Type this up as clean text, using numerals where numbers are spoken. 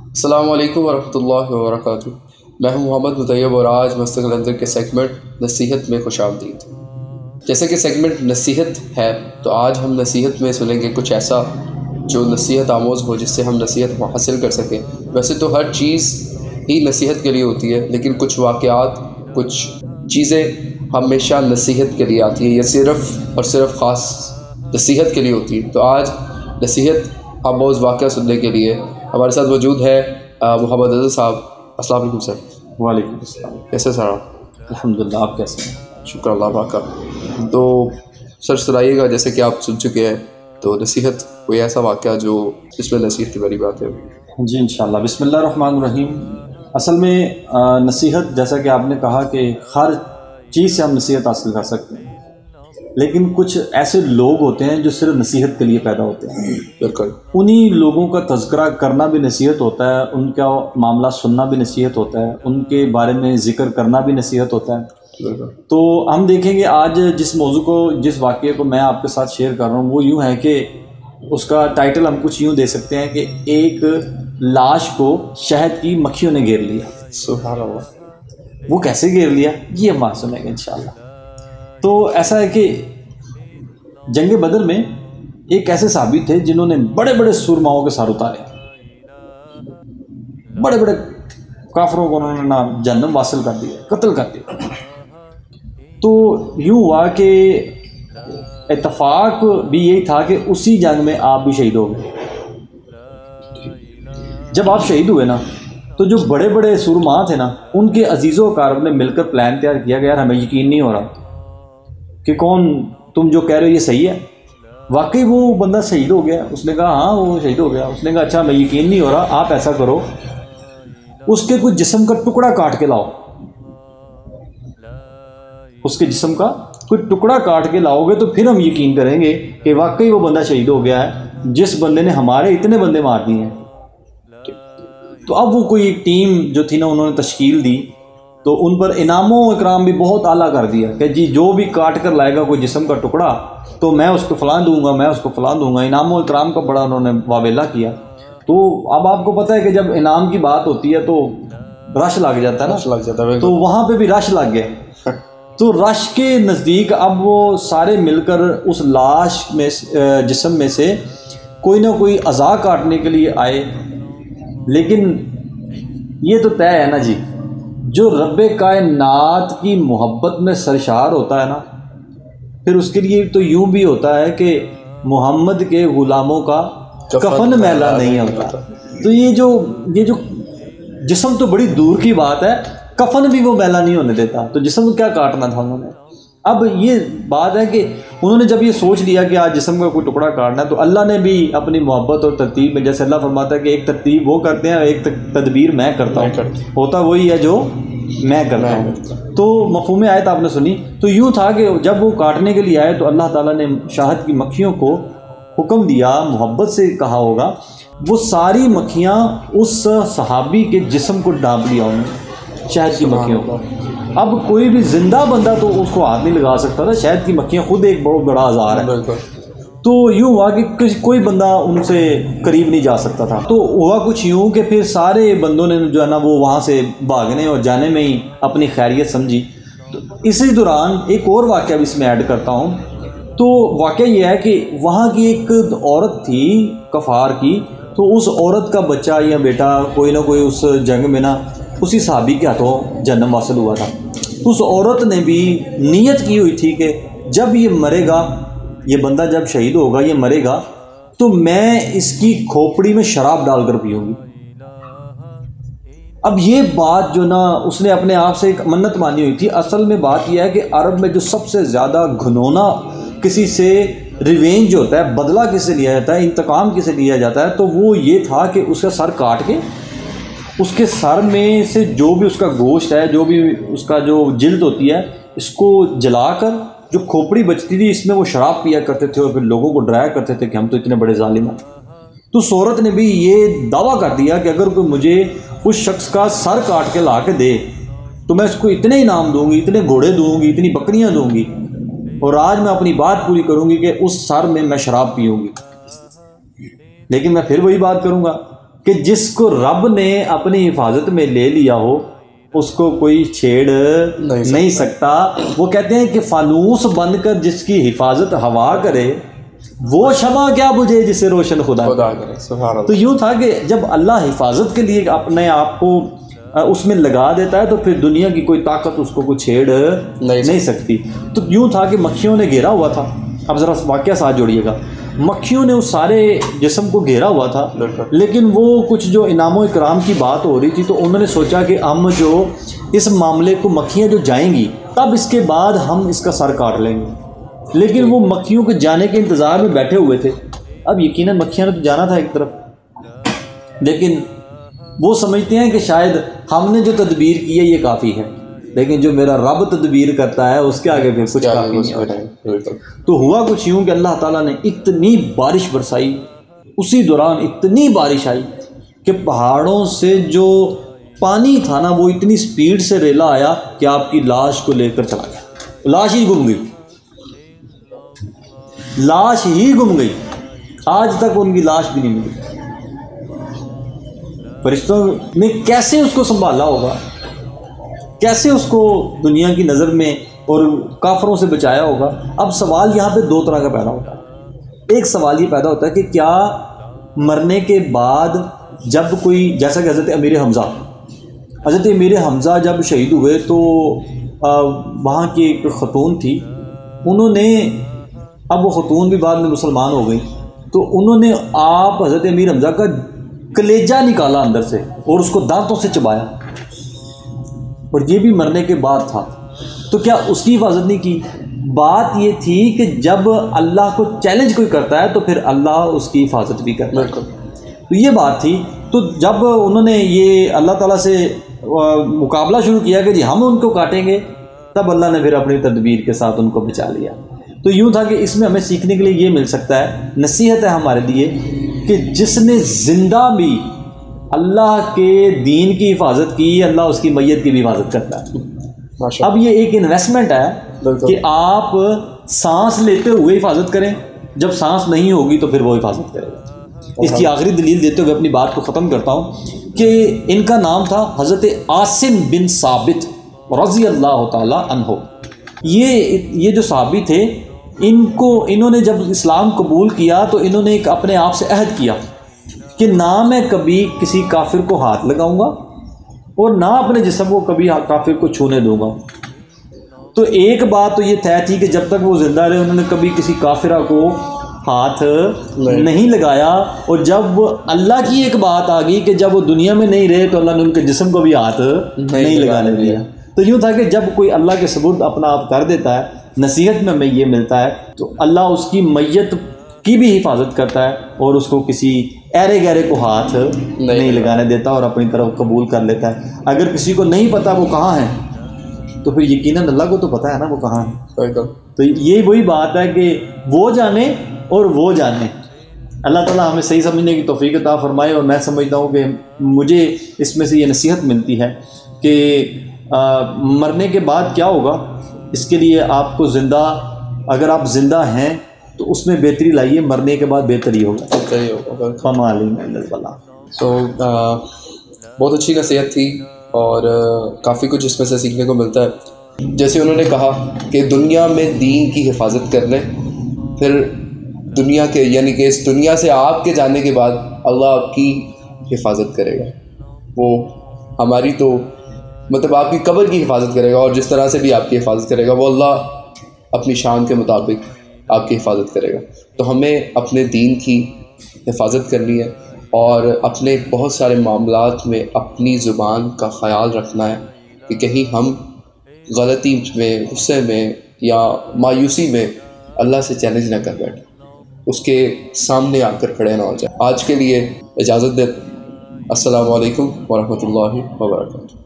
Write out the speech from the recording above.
السلام علیکم ورحمۃ اللہ وبرکاتہ۔ میں ہوں محمد مطیب اور آج مستقل اندر کے سیگمنٹ نصیحت میں خوش آمدید۔ جیسے کہ سیگمنٹ نصیحت ہے تو آج ہم نصیحت میں سنیں گے کچھ ایسا جو نصیحت آموز ہو، جس سے ہم نصیحت حاصل کر سکیں۔ ویسے تو ہر چیز ہی نصیحت کے لیے ہوتی ہے، لیکن کچھ واقعات، کچھ چیزیں ہمیشہ نصیحت کے لیے آتی ہیں، یہ صرف اور صرف خاص نصیحت کے لیے ہوتی ہے۔ تو آج نصیحت آموز واقعہ سننے کے لیے ہمارے ساتھ موجود ہے محمد عزیز صاحب۔ السلام علیکم سر۔ وعلیکم السلام۔ کیسے سر آپ؟ الحمدللہ، آپ کیسے ہیں؟ شکر اللہ پاک کا۔ تو سر سنائیے گا، جیسے کہ آپ سن چکے ہیں، تو نصیحت کوئی ایسا واقعہ جو جس میں نصیحت کی بڑی بات ہے۔ جی انشاءاللہ، بسم اللہ الرحمن الرحیم۔ اصل میں نصیحت، جیسا کہ آپ نے کہا کہ ہر چیز سے ہم نصیحت حاصل کر سکتے ہیں، لیکن کچھ ایسے لوگ ہوتے ہیں جو صرف نصیحت کے لیے پیدا ہوتے ہیں۔ بالکل، انہی لوگوں کا تذکرہ کرنا بھی نصیحت ہوتا ہے، ان کا معاملہ سننا بھی نصیحت ہوتا ہے، ان کے بارے میں ذکر کرنا بھی نصیحت ہوتا ہے۔ بالکل۔ تو ہم دیکھیں گے آج جس موضوع کو، جس واقعے کو میں آپ کے ساتھ شیئر کر رہا ہوں، وہ یوں ہے کہ اس کا ٹائٹل ہم کچھ یوں دے سکتے ہیں کہ ایک لاش کو شہد کی مکھیوں نے گھیر لیا۔ سبحان اللہ۔ وہ کیسے گھیر لیا یہ ہم بات سنیں گے انشاءاللہ۔ تو ایسا ہے کہ جنگ بدر میں ایک ایسے صحابی تھے جنہوں نے بڑے بڑے سورماؤں کے سر اتارے، بڑے بڑے کافروں کو انہوں نے جہنم واصل کر دیا، قتل کر دیا۔ تو یوں ہوا کہ اتفاق بھی یہی تھا کہ اسی جنگ میں آپ بھی شہید ہو گئے۔ جب آپ شہید ہوئے نا، تو جو بڑے بڑے سورما تھے نا، ان کے عزیز و اقارب نے مل کر پلان تیار کیا کہ یار ہمیں یقین نہیں ہو رہا کہ کون تم جو کہہ رہے ہو یہ صحیح ہے۔ واقعی وہ بندہ شہید ہو گیا؟ اس نے کہا ہاں وہ شہید ہو گیا۔ اس نے کہا اچھا ہمیں یقین نہیں ہو رہا، آپ ایسا کرو اس کے کچھ جسم کا ٹکڑا کاٹ کے لاؤ، اس کے جسم کا کوئی ٹکڑا کاٹ کے لاؤ گے تو پھر ہم یقین کریں گے کہ واقعی وہ بندہ شہید ہو گیا ہے جس بندے نے ہمارے اتنے بندے مار دیے ہیں۔ تو اب وہ کوئی ایک ٹیم جو تھی نا، انہوں نے تشکیل دی، تو ان پر انعام و اکرام بھی بہت اعلیٰ کر دیا کہ جی جو بھی کاٹ کر لائے گا کوئی جسم کا ٹکڑا تو میں اس کو فلاں دوں گا، میں اس کو فلاں دوں گا۔ انعام و اکرام کا بڑا انہوں نے واویلا کیا۔ تو اب آپ کو پتہ ہے کہ جب انعام کی بات ہوتی ہے تو رش لگ جاتا ہے نا، رش لگ جاتا ہے۔ تو وہاں پہ بھی رش لگ گیا۔ تو رش کے نزدیک اب وہ سارے مل کر اس لاش میں جسم میں سے کوئی نہ کوئی اعضاء کاٹنے کے لیے آئے، لیکن یہ تو طے ہے نا جی، جو رب کائنات کی محبت میں سرشار ہوتا ہے نا، پھر اس کے لیے تو یوں بھی ہوتا ہے کہ محمد کے غلاموں کا کفن میلا نہیں ہوتا۔ تو یہ جو جسم تو بڑی دور کی بات ہے، کفن بھی وہ میلا نہیں ہونے دیتا، تو جسم کیا کاٹنا تھا انہوں نے۔ اب یہ بات ہے کہ انہوں نے جب یہ سوچ لیا کہ آج جسم کا کوئی ٹکڑا کاٹنا ہے، تو اللہ نے بھی اپنی محبت اور ترتیب میں، جیسے اللہ فرماتا ہے کہ ایک ترتیب وہ کرتے ہیں اور ایک تدبیر میں کرتا ہوں، ہوتا وہی ہے جو میں کرتا ہوں۔ تو مفہوم آیت آپ نے سنی۔ تو یوں تھا کہ جب وہ کاٹنے کے لیے آئے تو اللہ تعالیٰ نے شہد کی مکھیوں کو حکم دیا، محبت سے کہا ہوگا، وہ ساری مکھیاں اس صحابی کے جسم کو ڈانپ لیا انہوں نے، شہد کی مکھیوں کو۔ اب کوئی بھی زندہ بندہ تو اس کو ہاتھ نہیں لگا سکتا تھا، شہد کی مکھیاں خود ایک بہت بڑا آزار ہے۔ تو یوں ہوا کہ کوئی بندہ ان سے قریب نہیں جا سکتا تھا۔ تو ہوا کچھ یوں کہ پھر سارے بندوں نے جو ہے نا وہ وہاں سے بھاگنے اور جانے میں ہی اپنی خیریت سمجھی۔ تو اسی دوران ایک اور واقعہ بھی اس میں ایڈ کرتا ہوں۔ تو واقعہ یہ ہے کہ وہاں کی ایک عورت تھی کفار کی، تو اس عورت کا بچہ یا بیٹا کوئی نہ کوئی اس جنگ میں نا اسی صحابی کے ہاتھوں جہنم واصل ہوا تھا۔ تو اس عورت نے بھی نیت کی ہوئی تھی کہ جب یہ مرے گا، یہ بندہ جب شہید ہوگا، یہ مرے گا، تو میں اس کی کھوپڑی میں شراب ڈال کر پیوں گی۔ اب یہ بات جو نا اس نے اپنے آپ سے ایک منت مانی ہوئی تھی۔ اصل میں بات یہ ہے کہ عرب میں جو سب سے زیادہ گھنونا کسی سے ریونج ہوتا ہے، بدلہ کس سے لیا جاتا ہے، انتقام کس سے لیا جاتا ہے، تو وہ یہ تھا کہ اس کا سر کاٹ کے اس کے سر میں سے جو بھی اس کا گوشت ہے، جو بھی اس کا جو جلد ہوتی ہے، اس کو جلا کر جو کھوپڑی بچتی تھی اس میں وہ شراب پیا کرتے تھے اور پھر لوگوں کو ڈرایا کرتے تھے کہ ہم تو اتنے بڑے ظالم ہیں۔ تو اس عورت نے بھی یہ دعویٰ کر دیا کہ اگر کوئی مجھے اس شخص کا سر کاٹ کے لا کے دے تو میں اس کو اتنے انعام دوں گی، اتنے گھوڑے دوں گی، اتنی بکریاں دوں گی، اور آج میں اپنی بات پوری کروں گی کہ اس سر میں میں شراب پیوں گی۔ لیکن میں پھر وہی بات کروں گا کہ جس کو رب نے اپنی حفاظت میں لے لیا ہو اس کو کوئی چھیڑ نہیں سکتا۔ وہ کہتے ہیں کہ فانوس بن کر جس کی حفاظت ہوا کرے وہ شمع کیا بجھے جسے روشن خدا کرے۔ سبحان اللہ۔ تو یوں تھا کہ جب اللہ حفاظت کے لیے اپنے آپ کو اس میں لگا دیتا ہے تو پھر دنیا کی کوئی طاقت اس کو کوئی چھیڑ نہیں سکتی۔ تو یوں تھا کہ مکھیوں نے گھیرا ہوا تھا۔ اب ذرا واقعہ ساتھ جوڑیے گا، مکھیوں نے اس سارے جسم کو گھیرا ہوا تھا، لیکن وہ کچھ جو انعام و اکرام کی بات ہو رہی تھی تو انہوں نے سوچا کہ ہم جو اس معاملے کو مکھیاں جو جائیں گی تب اس کے بعد ہم اس کا سر کاٹ لیں گے، لیکن وہ مکھیوں کے جانے کے انتظار میں بیٹھے ہوئے تھے۔ اب یقیناً مکھیاں نے تو جانا تھا ایک طرف، لیکن وہ سمجھتے ہیں کہ شاید ہم نے جو تدبیر کی ہے یہ کافی ہے، لیکن جو میرا رب تدبیر کرتا ہے اس کے آگے پھر کچھ کافی نہیں ہوتا۔ تو ہوا کچھ یوں کہ اللہ تعالیٰ نے اتنی بارش برسائی، اسی دوران اتنی بارش آئی کہ پہاڑوں سے جو پانی تھا نا وہ اتنی سپیڈ سے ریلا آیا کہ آپ کی لاش کو لے کر چلا گیا، لاش ہی گم گئی، لاش ہی گم گئی، آج تک ان کی لاش بھی نہیں ملی۔ فرشتوں نے کیسے اس کو سنبھالا ہوگا، کیسے اس کو دنیا کی نظر میں اور کافروں سے بچایا ہوگا۔ اب سوال یہاں پہ دو طرح کا پیدا ہوتا ہے۔ ایک سوال یہ پیدا ہوتا ہے کہ کیا مرنے کے بعد جب کوئی، جیسا کہ حضرت امیر حمزہ جب شہید ہوئے تو وہاں کی ایک خاتون تھی، انہوں نے، اب وہ خاتون بھی بعد میں مسلمان ہو گئی، تو انہوں نے آپ حضرت امیر حمزہ کا کلیجہ نکالا اندر سے اور اس کو دانتوں سے چبایا، اور یہ بھی مرنے کے بعد تھا۔ تو کیا اس کی حفاظت نہیں کی؟ بات یہ تھی کہ جب اللہ کو چیلنج کوئی کرتا ہے تو پھر اللہ اس کی حفاظت بھی کرتا ہے۔ تو یہ بات تھی۔ تو جب انہوں نے یہ اللہ تعالیٰ سے مقابلہ شروع کیا کہ جی ہم ان کو کاٹیں گے، تب اللہ نے پھر اپنی تدبیر کے ساتھ ان کو بچا لیا۔ تو یوں تھا کہ اس میں ہمیں سیکھنے کے لیے یہ مل سکتا ہے، نصیحت ہے ہمارے لیے کہ جس نے زندہ بھی اللہ کے دین کی حفاظت کی، اللہ اس کی میت کی بھی حفاظت کرتا ہے۔ اب یہ ایک انویسٹمنٹ ہے کہ آپ سانس لیتے ہوئے حفاظت کریں، جب سانس نہیں ہوگی تو پھر وہ حفاظت کرے گا۔ اس کی آخری دلیل دیتے ہوئے اپنی بات کو ختم کرتا ہوں کہ ان کا نام تھا حضرت عاصم بن ثابت رضی اللہ تعالی عنہ۔ یہ جو صحابی تھے، انہوں نے جب اسلام قبول کیا تو انہوں نے ایک اپنے آپ سے عہد کیا کہ نہ میں کبھی کسی کافر کو ہاتھ لگاؤں گا اور نہ اپنے جسم کو کبھی کافر کو چھونے دوں گا۔ تو ایک بات تو یہ طے تھی کہ جب تک وہ زندہ رہے انہوں نے کبھی کسی کافرہ کو ہاتھ نہیں لگایا، اور جب اللہ کی ایک بات آ گئی کہ جب وہ دنیا میں نہیں رہے تو اللہ نے ان کے جسم کو بھی ہاتھ نہیں لگانے دیا۔ تو یوں تھا کہ جب کوئی اللہ کے سپرد اپنا آپ کر دیتا ہے، نصیحت میں ہمیں یہ ملتا ہے تو اللہ اس کی میت کی بھی حفاظت کرتا ہے اور اس کو کسی ایرے گہرے کو ہاتھ نہیں لگانے دیتا اور اپنی طرف قبول کر لیتا ہے۔ اگر کسی کو نہیں پتا وہ کہاں ہے تو پھر یقیناً اللہ کو تو پتہ ہے نا وہ کہاں ہے۔ تو یہ وہی بات ہے کہ وہ جانے اور وہ جانے۔ اللہ تعالیٰ ہمیں صحیح سمجھنے کی توفیق عطا فرمائے، اور میں سمجھتا ہوں کہ مجھے اس میں سے یہ نصیحت ملتی ہے کہ مرنے کے بعد کیا ہوگا، اس کے لیے آپ کو زندہ، اگر آپ زندہ ہیں تو اس میں بہتری لائیے، مرنے کے بعد بہتر ہی ہوگا۔ فما علینا الا البلاغ۔ بہت اچھی نصیحت تھی اور کافی کچھ اس میں سے سیکھنے کو ملتا ہے۔ جیسے انہوں نے کہا کہ دنیا میں دین کی حفاظت کر لیں، پھر دنیا کے یعنی کہ اس دنیا سے آپ کے جانے کے بعد اللہ آپ کی حفاظت کرے گا۔ وہ ہماری تو مطلب آپ کی قبر کی حفاظت کرے گا، اور جس طرح سے بھی آپ کی حفاظت کرے گا وہ اللہ اپنی شان کے مطابق آپ کی حفاظت کرے گا۔ تو ہمیں اپنے دین کی حفاظت کرنی ہے اور اپنے بہت سارے معاملات میں اپنی زبان کا خیال رکھنا ہے کہ کہیں ہم غلطی میں، غصے میں یا مایوسی میں اللہ سے چیلنج نہ کر بیٹھیں، اس کے سامنے آ کر کھڑے نہ ہو جائیں۔ آج کے لیے اجازت دیں۔ السلام علیکم ورحمۃ اللہ وبرکاتہ۔